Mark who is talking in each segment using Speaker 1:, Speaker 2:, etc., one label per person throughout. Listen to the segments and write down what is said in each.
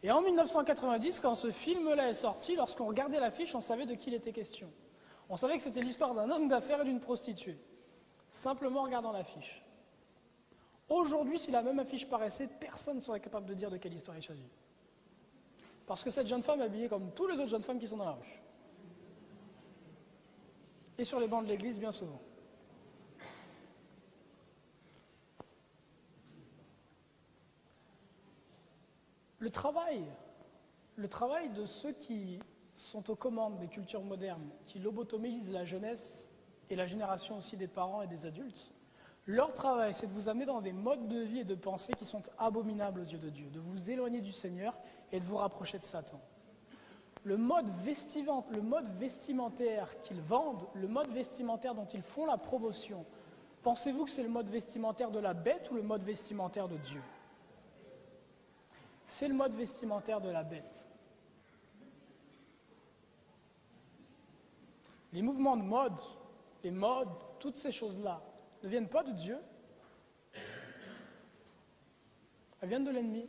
Speaker 1: Et en 1990, quand ce film-là est sorti, lorsqu'on regardait l'affiche, on savait de qui il était question. On savait que c'était l'histoire d'un homme d'affaires et d'une prostituée. Simplement en regardant l'affiche. Aujourd'hui, si la même affiche paraissait, personne ne serait capable de dire de quelle histoire il s'agit. Parce que cette jeune femme est habillée comme toutes les autres jeunes femmes qui sont dans la rue. Et sur les bancs de l'église, bien souvent. Le travail de ceux qui sont aux commandes des cultures modernes, qui lobotomisent la jeunesse et la génération aussi des parents et des adultes, leur travail, c'est de vous amener dans des modes de vie et de pensée qui sont abominables aux yeux de Dieu, de vous éloigner du Seigneur et de vous rapprocher de Satan. Le mode vestimentaire qu'ils vendent, le mode vestimentaire dont ils font la promotion, pensez-vous que c'est le mode vestimentaire de la bête ou le mode vestimentaire de Dieu? C'est le mode vestimentaire de la bête. Les mouvements de mode, les modes, toutes ces choses-là, ne viennent pas de Dieu. Elles viennent de l'ennemi.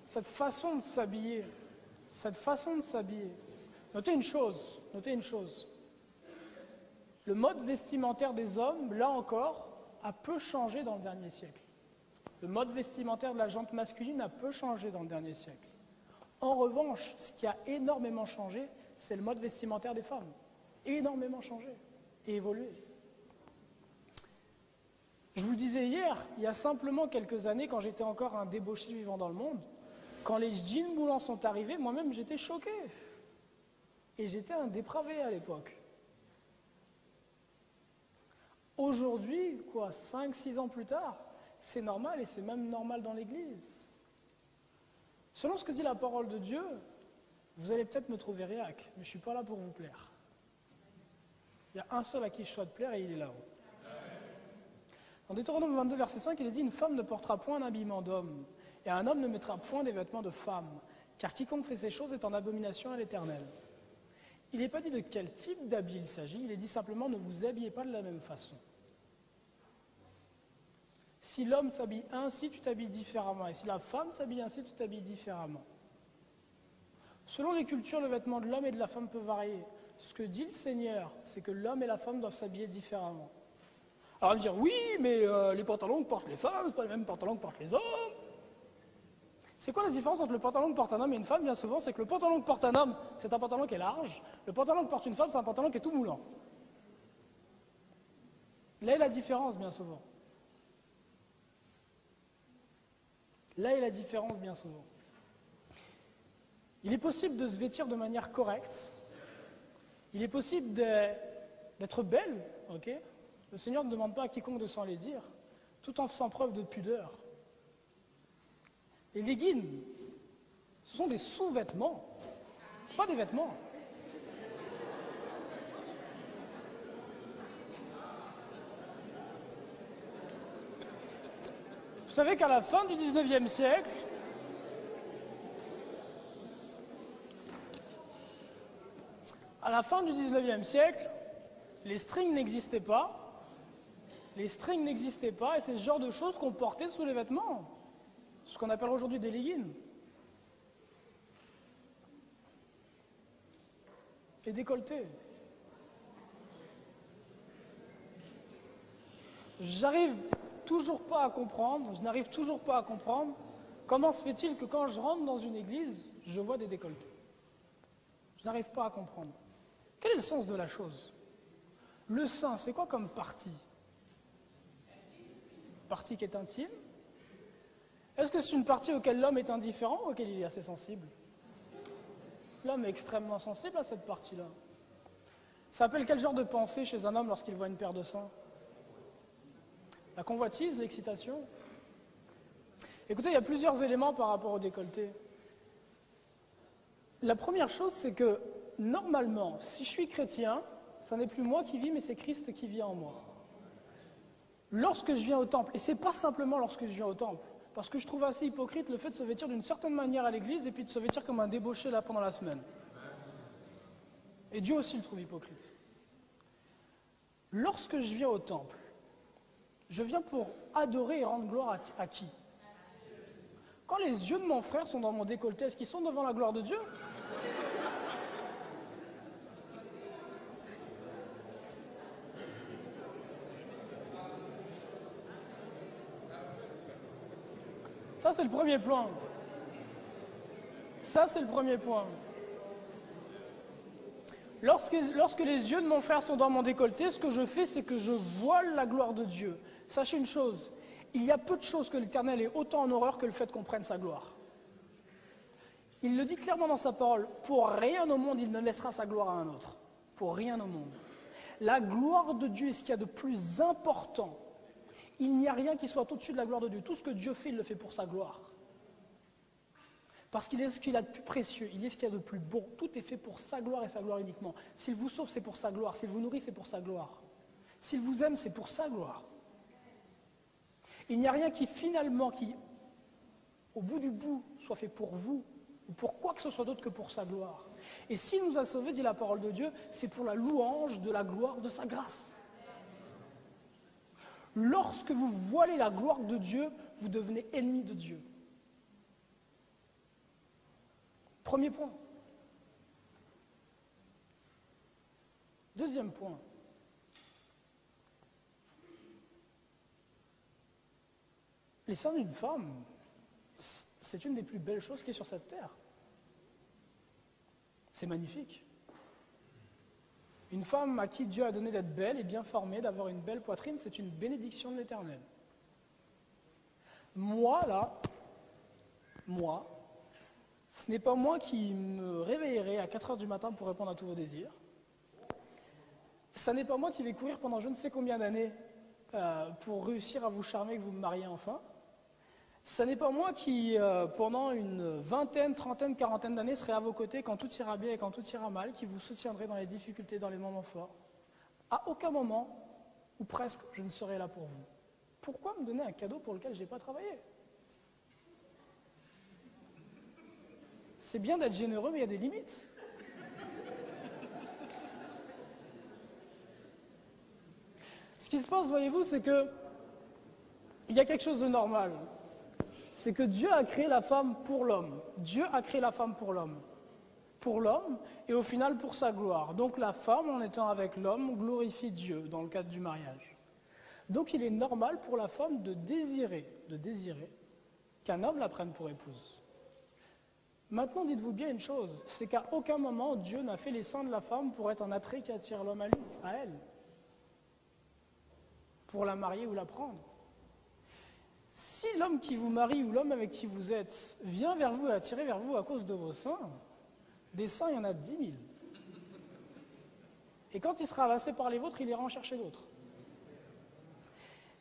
Speaker 1: Cette façon de s'habiller, notez une chose. Le mode vestimentaire des hommes, là encore, a peu changé dans le dernier siècle. Le mode vestimentaire de la gente masculine a peu changé dans le dernier siècle. En revanche, ce qui a énormément changé, c'est le mode vestimentaire des femmes. Énormément changé et évolué. Je vous le disais hier, il y a simplement quelques années, quand j'étais encore un débauché vivant dans le monde, quand les jeans moulants sont arrivés, moi-même j'étais choqué. Et j'étais un dépravé à l'époque. Aujourd'hui, 5-6 ans plus tard, c'est normal et c'est même normal dans l'Église. Selon ce que dit la parole de Dieu, vous allez peut-être me trouver réac, mais je ne suis pas là pour vous plaire. Il y a un seul à qui je souhaite plaire et il est là-haut. Dans Deutéronome 22, verset 5, il est dit « Une femme ne portera point un habillement d'homme, et un homme ne mettra point des vêtements de femme, car quiconque fait ces choses est en abomination à l'Éternel. » Il n'est pas dit de quel type d'habit il s'agit, il est dit simplement « Ne vous habillez pas de la même façon ». Si l'homme s'habille ainsi, tu t'habilles différemment. Et si la femme s'habille ainsi, tu t'habilles différemment. Selon les cultures, le vêtement de l'homme et de la femme peut varier. Ce que dit le Seigneur, c'est que l'homme et la femme doivent s'habiller différemment. Alors, on va me dire, oui, mais les pantalons que portent les femmes, ce pas les mêmes pantalons que portent les hommes. C'est quoi la différence entre le pantalon que porte un homme et une femme? Bien souvent, c'est que le pantalon que porte un homme, c'est un pantalon qui est large. Le pantalon que porte une femme, c'est un pantalon qui est tout moulant. Là est la différence, bien souvent. Là est la différence, bien souvent. Il est possible de se vêtir de manière correcte. Il est possible d'être belle, ok? Le Seigneur ne demande pas à quiconque de s'en les dire, tout en faisant preuve de pudeur. Les leggings, ce sont des sous-vêtements. Ce ne sont pas des vêtements. Vous savez qu'à la fin du 19e siècle, les strings n'existaient pas. Les strings n'existaient pas et c'est ce genre de choses qu'on portait sous les vêtements. Ce qu'on appelle aujourd'hui des leggings. Et décolletés. Je n'arrive toujours pas à comprendre comment se fait-il que quand je rentre dans une église, je vois des décolletés. Je n'arrive pas à comprendre. Quel est le sens de la chose? Le sein, c'est quoi comme partie? Partie qui est intime? Est-ce que c'est une partie auquel l'homme est indifférent ou auquel il est assez sensible? L'homme est extrêmement sensible à cette partie-là. Ça appelle quel genre de pensée chez un homme lorsqu'il voit une paire de seins? La convoitise, l'excitation. Écoutez, il y a plusieurs éléments par rapport au décolleté. La première chose, c'est que, normalement, si je suis chrétien, ça n'est plus moi qui vis, mais c'est Christ qui vit en moi. Lorsque je viens au temple, et c'est pas simplement lorsque je viens au temple, parce que je trouve assez hypocrite le fait de se vêtir d'une certaine manière à l'église et puis de se vêtir comme un débauché là pendant la semaine. Et Dieu aussi le trouve hypocrite. Lorsque je viens au temple, je viens pour adorer et rendre gloire à qui? Quand les yeux de mon frère sont dans mon décolleté, est-ce qu'ils sont devant la gloire de Dieu? Ça, c'est le premier point. Ça, c'est le premier point. Lorsque les yeux de mon frère sont dans mon décolleté, ce que je fais, c'est que je voile la gloire de Dieu. Sachez une chose, il y a peu de choses que l'Éternel ait autant en horreur que le fait qu'on prenne sa gloire. Il le dit clairement dans sa parole, pour rien au monde, il ne laissera sa gloire à un autre. Pour rien au monde. La gloire de Dieu est ce qu'il y a de plus important. Il n'y a rien qui soit au-dessus de la gloire de Dieu. Tout ce que Dieu fait, il le fait pour sa gloire. Parce qu'il est ce qu'il a de plus précieux, il est ce qu'il y a de plus bon. Tout est fait pour sa gloire et sa gloire uniquement. S'il vous sauve, c'est pour sa gloire. S'il vous nourrit, c'est pour sa gloire. S'il vous aime, c'est pour sa gloire. Il n'y a rien qui finalement, au bout du bout, soit fait pour vous, ou pour quoi que ce soit d'autre que pour sa gloire. Et s'il nous a sauvés, dit la parole de Dieu, c'est pour la louange de la gloire de sa grâce. Lorsque vous voilez la gloire de Dieu, vous devenez ennemi de Dieu. Premier point. Deuxième point. Les seins d'une femme, c'est une des plus belles choses qui est sur cette terre. C'est magnifique. Une femme à qui Dieu a donné d'être belle et bien formée, d'avoir une belle poitrine, c'est une bénédiction de l'Éternel. Moi, ce n'est pas moi qui me réveillerai à 4 heures du matin pour répondre à tous vos désirs. Ce n'est pas moi qui vais courir pendant je ne sais combien d'années pour réussir à vous charmer et que vous me mariez enfin. Ce n'est pas moi qui, pendant une vingtaine, trentaine, quarantaine d'années, serai à vos côtés quand tout ira bien et quand tout ira mal, qui vous soutiendrai dans les difficultés, dans les moments forts. À aucun moment, ou presque, je ne serai là pour vous. Pourquoi me donner un cadeau pour lequel je n'ai pas travaillé? C'est bien d'être généreux, mais il y a des limites. Ce qui se passe, voyez-vous, c'est que il y a quelque chose de normal. C'est que Dieu a créé la femme pour l'homme. Dieu a créé la femme pour l'homme. Pour l'homme, et au final pour sa gloire. Donc la femme, en étant avec l'homme, glorifie Dieu dans le cadre du mariage. Donc il est normal pour la femme de désirer qu'un homme la prenne pour épouse. Maintenant, dites-vous bien une chose, c'est qu'à aucun moment Dieu n'a fait les seins de la femme pour être un attrait qui attire l'homme à lui, à elle. Pour la marier ou la prendre. Si l'homme qui vous marie ou l'homme avec qui vous êtes vient vers vous et attiré vers vous à cause de vos seins, des seins, il y en a 10 000. Et quand il sera lassé par les vôtres, il ira en chercher d'autres.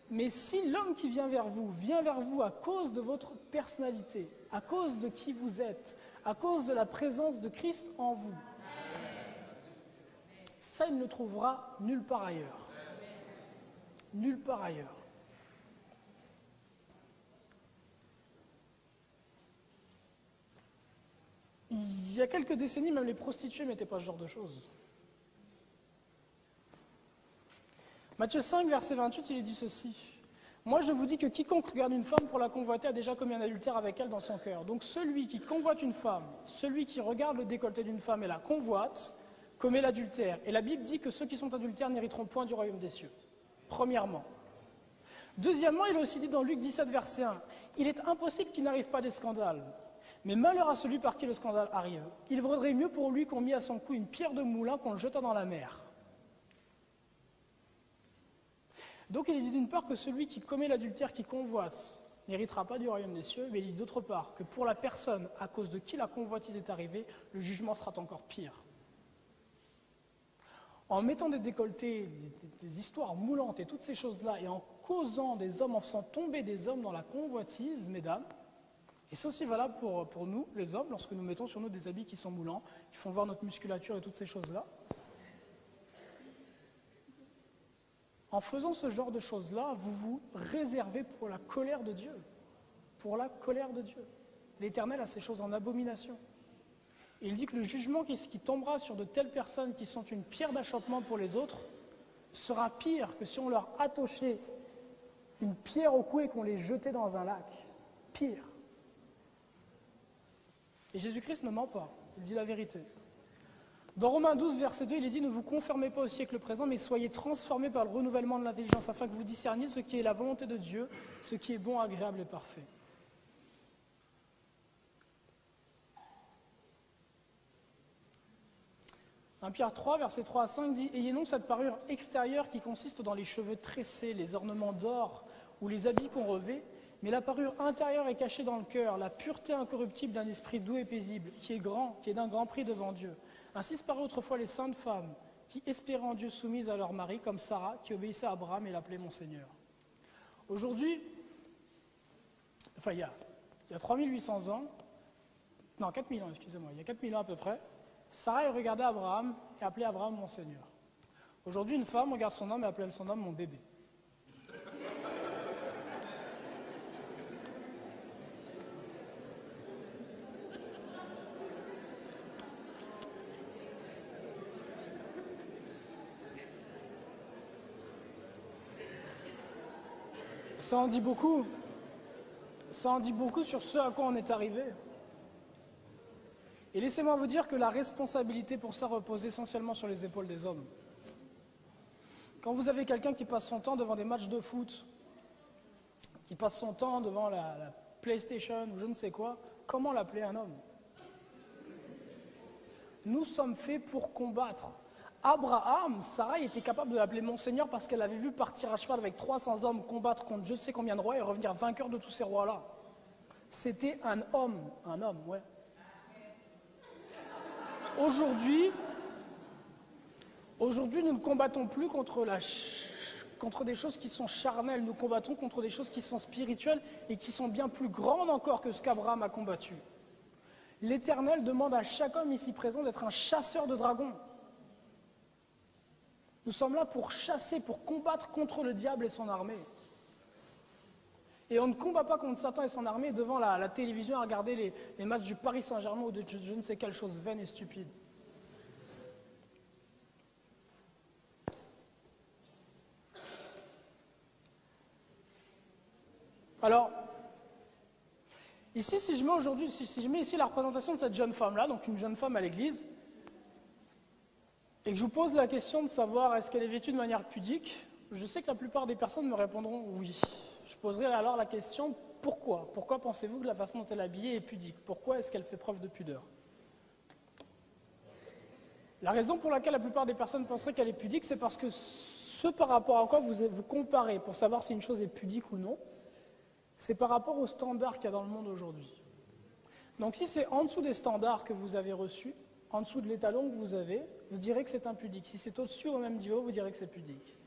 Speaker 1: Mais si l'homme qui vient vers vous à cause de votre personnalité, à cause de qui vous êtes, à cause de la présence de Christ en vous, ça, il ne le trouvera nulle part ailleurs. Nulle part ailleurs. Il y a quelques décennies, même les prostituées ne mettaient pas ce genre de choses. Matthieu 5, verset 28, il est dit ceci. Moi, je vous dis que quiconque regarde une femme pour la convoiter a déjà commis un adultère avec elle dans son cœur. Donc celui qui convoite une femme, celui qui regarde le décolleté d'une femme et la convoite, commet l'adultère. Et la Bible dit que ceux qui sont adultères n'hériteront point du royaume des cieux. Premièrement. Deuxièmement, il est aussi dit dans Luc 17, verset 1, il est impossible qu'il n'arrive pas des scandales. Mais malheur à celui par qui le scandale arrive. Il vaudrait mieux pour lui qu'on mit à son cou une pierre de moulin qu'on le jetât dans la mer. Donc il est dit d'une part que celui qui commet l'adultère, qui convoite, n'héritera pas du royaume des cieux, mais il dit d'autre part que pour la personne à cause de qui la convoitise est arrivée, le jugement sera encore pire. En mettant des décolletés, des histoires moulantes et toutes ces choses-là, et en causant des hommes, en faisant tomber des hommes dans la convoitise, mesdames, et c'est aussi valable pour nous, les hommes, lorsque nous mettons sur nous des habits qui sont moulants, qui font voir notre musculature et toutes ces choses-là. En faisant ce genre de choses-là, vous vous réservez pour la colère de Dieu. Pour la colère de Dieu. L'Éternel a ces choses en abomination. Et il dit que le jugement qui tombera sur de telles personnes qui sont une pierre d'achoppement pour les autres sera pire que si on leur attachait une pierre au cou et qu'on les jetait dans un lac. Pire. Et Jésus-Christ ne ment pas, il dit la vérité. Dans Romains 12, verset 2, il est dit « Ne vous conformez pas au siècle présent, mais soyez transformés par le renouvellement de l'intelligence, afin que vous discerniez ce qui est la volonté de Dieu, ce qui est bon, agréable et parfait. » 1 Pierre 3, verset 3 à 5 dit « Ayez non cette parure extérieure qui consiste dans les cheveux tressés, les ornements d'or ou les habits qu'on revêt, mais la parure intérieure est cachée dans le cœur, la pureté incorruptible d'un esprit doux et paisible, qui est grand, qui est d'un grand prix devant Dieu. Ainsi se paraient autrefois les saintes femmes, qui espéraient en Dieu soumises à leur mari, comme Sarah, qui obéissait à Abraham et l'appelait mon Seigneur. » Aujourd'hui, enfin il y a 3800 ans, non 4000 ans, excusez-moi, il y a 4000 ans à peu près, Sarah regardait Abraham et appelait Abraham mon Seigneur. Aujourd'hui, une femme regarde son homme et appelle son homme mon bébé. Ça en dit beaucoup. Ça en dit beaucoup sur ce à quoi on est arrivé. Et laissez-moi vous dire que la responsabilité pour ça repose essentiellement sur les épaules des hommes. Quand vous avez quelqu'un qui passe son temps devant des matchs de foot, qui passe son temps devant la PlayStation ou je ne sais quoi, comment l'appeler un homme? Nous sommes faits pour combattre. Abraham, Sarah était capable de l'appeler mon Seigneur parce qu'elle avait vu partir à cheval avec 300 hommes combattre contre je sais combien de rois et revenir vainqueur de tous ces rois-là. C'était un homme, ouais. Aujourd'hui, nous ne combattons plus contre des choses qui sont charnelles, nous combattons contre des choses qui sont spirituelles et qui sont bien plus grandes encore que ce qu'Abraham a combattu. L'Éternel demande à chaque homme ici présent d'être un chasseur de dragons. Nous sommes là pour chasser, pour combattre contre le diable et son armée. Et on ne combat pas contre Satan et son armée devant la télévision à regarder les matchs du Paris Saint-Germain ou de je ne sais quelle chose vaine et stupide. Alors, ici, si je mets ici la représentation de cette jeune femme-là, donc une jeune femme à l'église, et que je vous pose la question de savoir est-ce qu'elle est vêtue de manière pudique, je sais que la plupart des personnes me répondront oui. Je poserai alors la question pourquoi? Pourquoi pensez-vous que la façon dont elle est habillée est pudique? Pourquoi est-ce qu'elle fait preuve de pudeur? La raison pour laquelle la plupart des personnes penseraient qu'elle est pudique, c'est parce que ce par rapport à quoi vous comparez pour savoir si une chose est pudique ou non, c'est par rapport aux standards qu'il y a dans le monde aujourd'hui. Donc si c'est en dessous des standards que vous avez reçus, en dessous de l'étalon que vous avez, vous direz que c'est impudique. Si c'est au-dessus, au même niveau, vous direz que c'est pudique.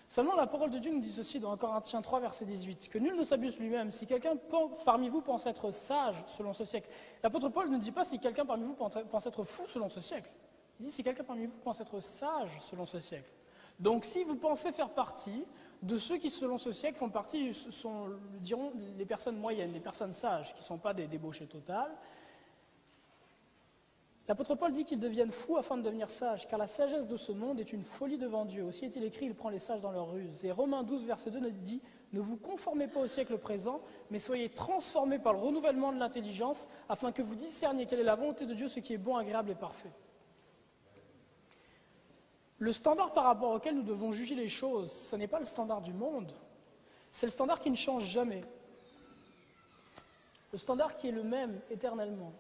Speaker 1: Seulement, la parole de Dieu nous dit ceci dans 1 Corinthiens 3, verset 18, que nul ne s'abuse lui-même. Si quelqu'un parmi vous pense être sage selon ce siècle, l'apôtre Paul ne dit pas si quelqu'un parmi vous pense être fou selon ce siècle. Il dit si quelqu'un parmi vous pense être sage selon ce siècle. Donc si vous pensez faire partie de ceux qui, selon ce siècle, font partie, diront les personnes moyennes, les personnes sages, qui ne sont pas des débauchés totales, l'apôtre Paul dit qu'ils deviennent fous afin de devenir sages, car la sagesse de ce monde est une folie devant Dieu. Aussi est-il écrit, il prend les sages dans leur ruse. Et Romains 12, verset 2 nous dit, ne vous conformez pas au siècle présent, mais soyez transformés par le renouvellement de l'intelligence, afin que vous discerniez quelle est la volonté de Dieu, ce qui est bon, agréable et parfait. Le standard par rapport auquel nous devons juger les choses, ce n'est pas le standard du monde, c'est le standard qui ne change jamais. Le standard qui est le même éternellement.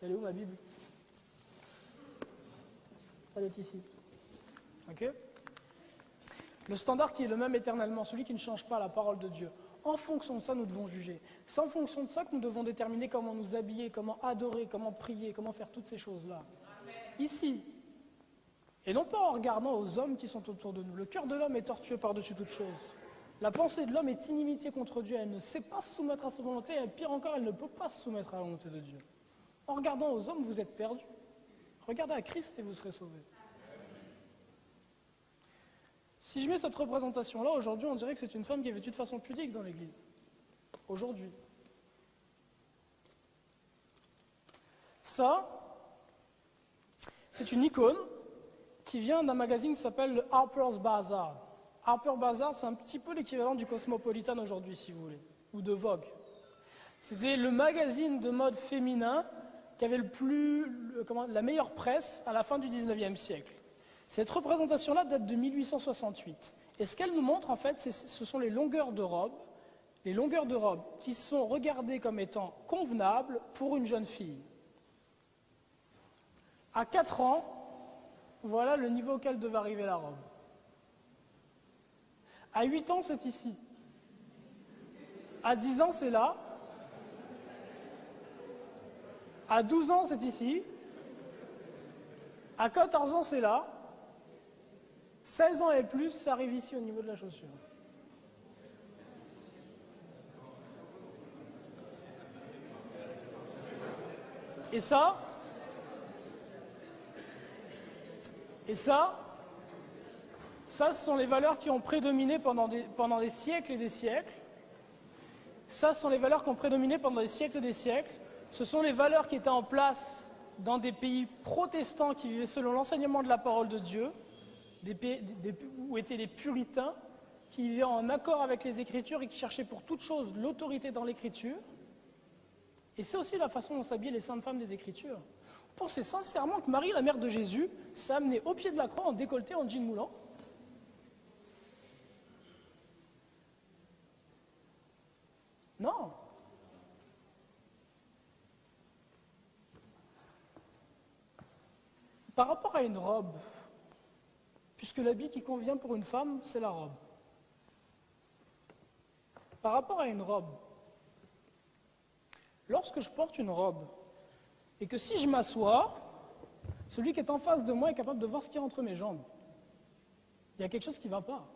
Speaker 1: Elle est où ma Bible? Elle est ici. Ok? Le standard qui est le même éternellement, celui qui ne change pas la parole de Dieu. En fonction de ça, nous devons juger. C'est en fonction de ça que nous devons déterminer comment nous habiller, comment adorer, comment prier, comment faire toutes ces choses-là. Ici. Et non pas en regardant aux hommes qui sont autour de nous. Le cœur de l'homme est tortueux par-dessus toute chose. La pensée de l'homme est inimitié contre Dieu. Elle ne sait pas se soumettre à sa volonté, et pire encore, elle ne peut pas se soumettre à la volonté de Dieu. En regardant aux hommes, vous êtes perdus. Regardez à Christ et vous serez sauvés. Si je mets cette représentation-là, aujourd'hui, on dirait que c'est une femme qui est vêtue de façon pudique dans l'église. Aujourd'hui. Ça, C'est une icône qui vient d'un magazine qui s'appelle le Harper's Bazaar. Harper's Bazaar, c'est un petit peu l'équivalent du Cosmopolitan aujourd'hui, si vous voulez, ou de Vogue. C'était le magazine de mode féminin qui avait la meilleure presse à la fin du 19e siècle. Cette représentation-là date de 1868. Et ce qu'elle nous montre, en fait, ce sont les longueurs de robe qui sont regardées comme étant convenables pour une jeune fille. À 4 ans, voilà le niveau auquel devait arriver la robe. À 8 ans, c'est ici. À 10 ans, c'est là. À 12 ans, c'est ici. À 14 ans, c'est là. 16 ans et plus, ça arrive ici au niveau de la chaussure. Et ça, ce sont les valeurs qui ont prédominé pendant des siècles et des siècles. Ça, ce sont les valeurs qui ont prédominé pendant des siècles et des siècles. Ce sont les valeurs qui étaient en place dans des pays protestants qui vivaient selon l'enseignement de la parole de Dieu, où étaient les puritains, qui vivaient en accord avec les Écritures et qui cherchaient pour toute chose l'autorité dans l'Écriture. Et c'est aussi la façon dont s'habillaient les saintes femmes des Écritures. Vous pensez sincèrement que Marie, la mère de Jésus, s'est amenée au pied de la croix en décolleté, en jean moulant? Non. Par rapport à une robe, puisque l'habit qui convient pour une femme, c'est la robe. Par rapport à une robe, lorsque je porte une robe, et que si je m'assois, celui qui est en face de moi est capable de voir ce qu'il y a entre mes jambes. Il y a quelque chose qui ne va pas.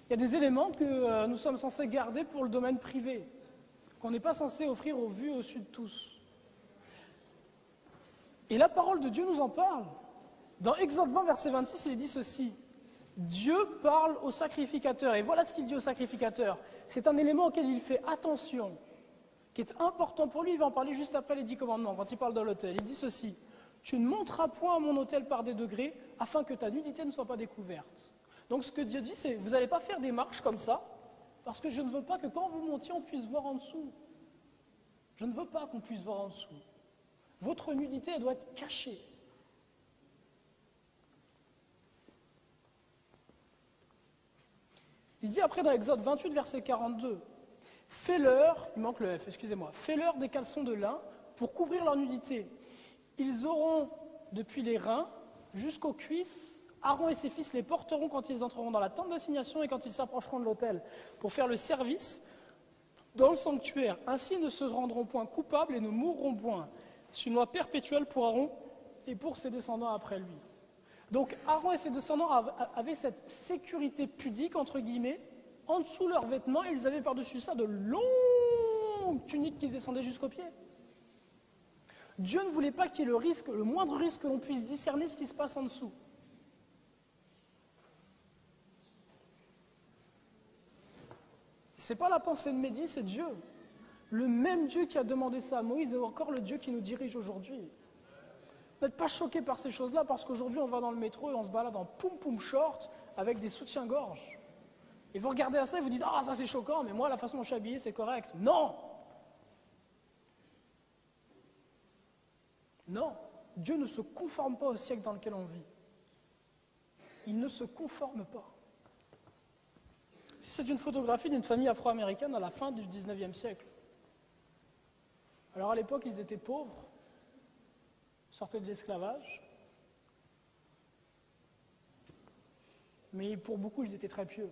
Speaker 1: Il y a des éléments que nous sommes censés garder pour le domaine privé, qu'on n'est pas censé offrir au vu et au su de tous. Et la parole de Dieu nous en parle. Dans Exode 20, verset 26, il est dit ceci. Dieu parle au sacrificateur. Et voilà ce qu'il dit au sacrificateur. C'est un élément auquel il fait attention, qui est important pour lui. Il va en parler juste après les 10 commandements, quand il parle de l'autel. Il dit ceci. Tu ne monteras point à mon autel par des degrés, afin que ta nudité ne soit pas découverte. Donc ce que Dieu dit, c'est, vous n'allez pas faire des marches comme ça, parce que je ne veux pas que quand vous montiez, on puisse voir en dessous. Je ne veux pas qu'on puisse voir en dessous. Votre nudité, elle doit être cachée. Il dit après dans Exode 28, verset 42, « Fais-leur, il manque le F, excusez-moi, fais-leur des caleçons de lin pour couvrir leur nudité. Ils auront depuis les reins jusqu'aux cuisses. Aaron et ses fils les porteront quand ils entreront dans la tente d'assignation et quand ils s'approcheront de l'autel pour faire le service dans le sanctuaire. Ainsi ils ne se rendront point coupables et ne mourront point. C'est une loi perpétuelle pour Aaron et pour ses descendants après lui. » Donc Aaron et ses descendants avaient cette sécurité pudique, entre guillemets, en dessous de leurs vêtements, et ils avaient par-dessus ça de longues tuniques qui descendaient jusqu'aux pieds. Dieu ne voulait pas qu'il y ait le moindre risque que l'on puisse discerner ce qui se passe en dessous. Ce n'est pas la pensée de Mehdi, c'est Dieu. Le même Dieu qui a demandé ça à Moïse est encore le Dieu qui nous dirige aujourd'hui. N'êtes pas choqués par ces choses-là parce qu'aujourd'hui on va dans le métro et on se balade en poum-poum short avec des soutiens-gorge. Et vous regardez à ça et vous dites « Ah, ça c'est choquant, mais moi la façon dont je suis habillé c'est correct. » Non! Non, Dieu ne se conforme pas au siècle dans lequel on vit. Il ne se conforme pas. C'est une photographie d'une famille afro-américaine à la fin du 19e siècle. Alors à l'époque ils étaient pauvres, sortaient de l'esclavage, mais pour beaucoup, ils étaient très pieux.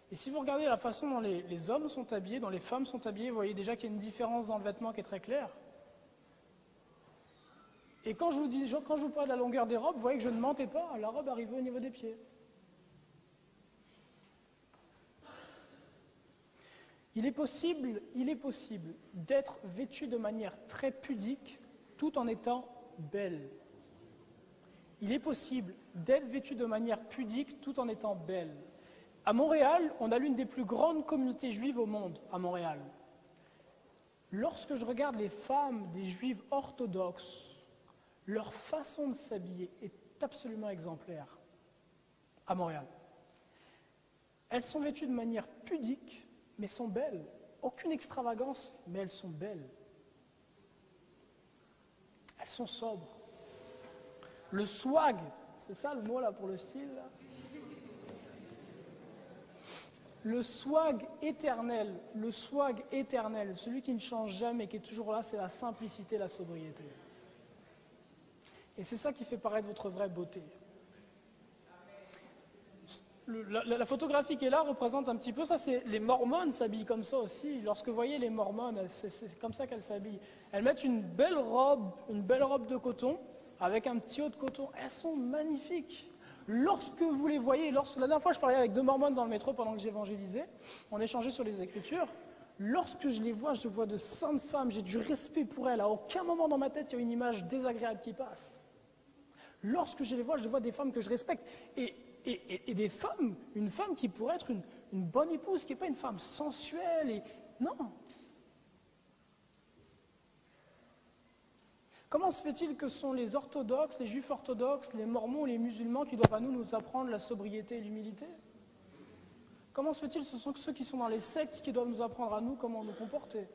Speaker 1: Et si vous regardez la façon dont les hommes sont habillés, dont les femmes sont habillées, vous voyez déjà qu'il y a une différence dans le vêtement qui est très claire. Et quand je vous parle de la longueur des robes, vous voyez que je ne mentais pas, la robe arrivait au niveau des pieds. Il est possible d'être vêtu de manière très pudique tout en étant belle. Il est possible d'être vêtu de manière pudique tout en étant belle. À Montréal, on a l'une des plus grandes communautés juives au monde, à Montréal. Lorsque je regarde les femmes des juives orthodoxes, leur façon de s'habiller est absolument exemplaire à Montréal. Elles sont vêtues de manière pudique, mais sont belles. Aucune extravagance, mais elles sont belles. Elles sont sobres. Le swag, c'est ça le mot là pour le style là? Le swag éternel, celui qui ne change jamais, qui est toujours là, c'est la simplicité, la sobriété. Et c'est ça qui fait paraître votre vraie beauté. La photographie qui est là représente un petit peu ça, c'est les mormones s'habillent comme ça aussi. Lorsque vous voyez les mormones, c'est comme ça qu'elles s'habillent. Elles mettent une belle robe de coton, avec un petit haut de coton. Elles sont magnifiques. Lorsque vous les voyez, la dernière fois je parlais avec 2 mormones dans le métro pendant que j'évangélisais, on échangeait sur les Écritures. Lorsque je les vois, je vois de saintes femmes, j'ai du respect pour elles. À aucun moment dans ma tête, il y a une image désagréable qui passe. Lorsque je vois des femmes que je respecte. Et des femmes, une femme qui pourrait être une bonne épouse, qui n'est pas une femme sensuelle. Non. Comment se fait-il que ce sont les orthodoxes, les juifs orthodoxes, les mormons, les musulmans qui doivent à nous apprendre la sobriété et l'humilité? Comment se fait-il que ce sont ceux qui sont dans les sectes qui doivent nous apprendre à nous comment nous comporter?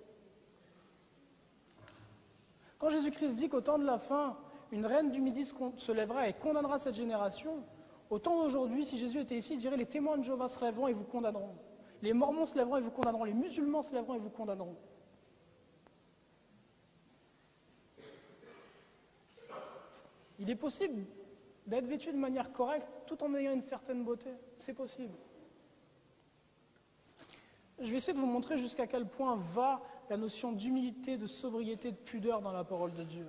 Speaker 1: Quand Jésus-Christ dit qu'au temps de la fin, une reine du Midi se lèvera et condamnera cette génération, au temps d'aujourd'hui, si Jésus était ici, il dirait les témoins de Jéhovah se lèveront et vous condamneront. Les mormons se lèveront et vous condamneront. Les musulmans se lèveront et vous condamneront. Il est possible d'être vêtu de manière correcte tout en ayant une certaine beauté. C'est possible. Je vais essayer de vous montrer jusqu'à quel point va la notion d'humilité, de sobriété, de pudeur dans la parole de Dieu.